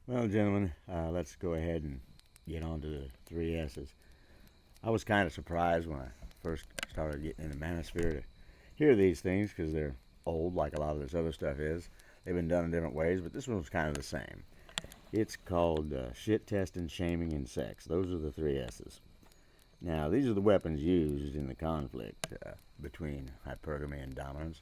Well, gentlemen, let's go ahead and get on to the three S's. I was kind of surprised when I first started getting into Manosphere to hear these things because they're old, like a lot of this other stuff is. They've been done in different ways, but this one was kind of the same. It's called shit testing, shaming, and sex. Those are the three S's. Now, these are the weapons used in the conflict between hypergamy and dominance,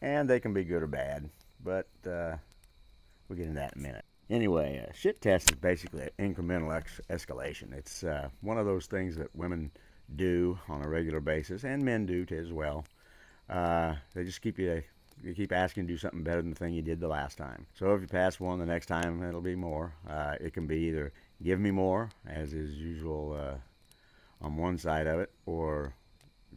and they can be good or bad, but we'll get into that in a minute. Anyway, shit test is basically an incremental escalation. It's one of those things that women do on a regular basis, and men do too as well. They just you keep asking to do something better than the thing you did the last time. So if you pass one, the next time it'll be more. It can be either give me more, as is usual on one side of it, or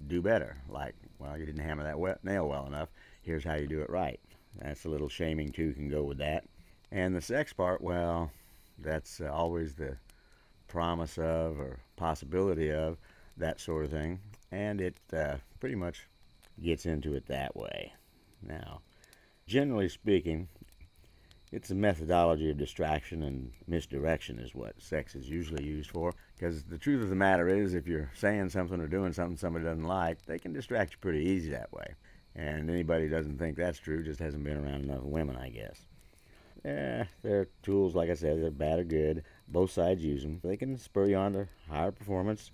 do better. Like, well, you didn't hammer that nail well enough. Here's how you do it right. That's a little shaming too, can go with that. And the sex part, well, that's always the promise of or possibility of that sort of thing. And it pretty much gets into it that way. Now, generally speaking, it's a methodology of distraction and misdirection is what sex is usually used for. Because the truth of the matter is, if you're saying something or doing something somebody doesn't like, they can distract you pretty easy that way. And anybody who doesn't think that's true just hasn't been around enough women, I guess. They're tools, like I said, they're bad or good. Both sides use them. They can spur you on to higher performance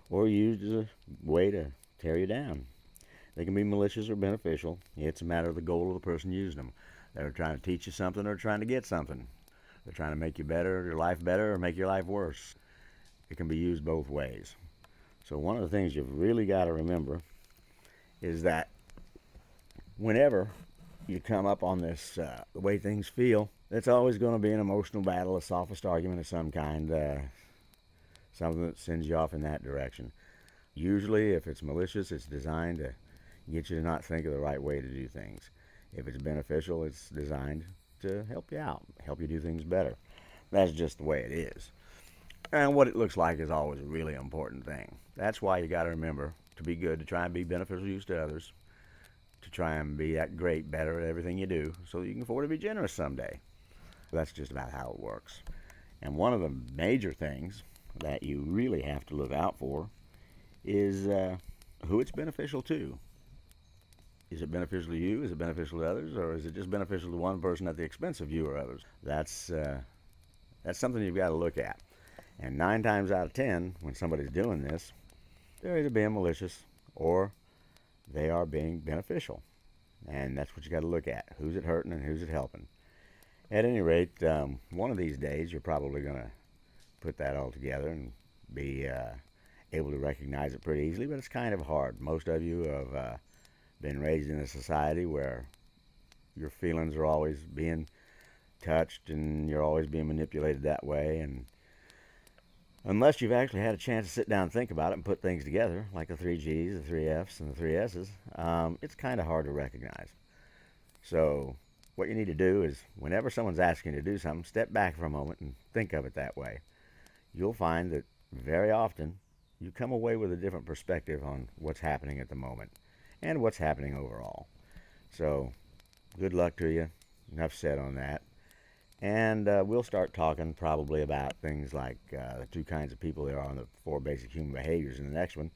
or used as a way to tear you down. They can be malicious or beneficial. It's a matter of the goal of the person using them. They're trying to teach you something or trying to get something. They're trying to make you better, your life better, or make your life worse. It can be used both ways. So one of the things you've really got to remember is that whenever you come up on this, the way things feel, it's always going to be an emotional battle, a sophist argument of some kind, something that sends you off in that direction. Usually, if it's malicious, it's designed to get you to not think of the right way to do things. If it's beneficial, it's designed to help you out, help you do things better. That's just the way it is. And what it looks like is always a really important thing. That's why you got to remember to be good, to try and be beneficial use to others, to try and be that great, better at everything you do, so you can afford to be generous someday. That's just about how it works. And one of the major things that you really have to look out for is who it's beneficial to. Is it beneficial to you? Is it beneficial to others? Or is it just beneficial to one person at the expense of you or others? That's something you've got to look at. And 9 times out of 10, when somebody's doing this, they're either being malicious or they are being beneficial. And that's what you got to look at. Who's it hurting and who's it helping? At any rate, one of these days you're probably going to put that all together and be able to recognize it pretty easily, but it's kind of hard. Most of you have been raised in a society where your feelings are always being touched and you're always being manipulated that way, and unless you've actually had a chance to sit down and think about it and put things together, like the 3 Gs, the 3 Fs, and the 3 Ss, it's kind of hard to recognize. So what you need to do is, whenever someone's asking you to do something, step back for a moment and think of it that way. You'll find that very often you come away with a different perspective on what's happening at the moment and what's happening overall. So good luck to you. Enough said on that. And we'll start talking probably about things like the 2 kinds of people there are on the 4 basic human behaviors in the next one.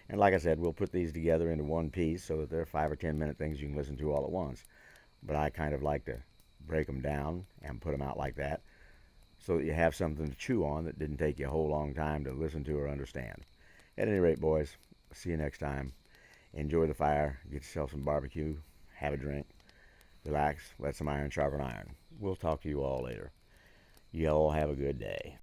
And like I said, we'll put these together into one piece so that they're 5 or 10 minute things you can listen to all at once. But I kind of like to break them down and put them out like that so that you have something to chew on that didn't take you a whole long time to listen to or understand. At any rate, boys, see you next time. Enjoy the fire, get yourself some barbecue, have a drink, relax, let some iron sharpen iron. We'll talk to you all later. You all have a good day.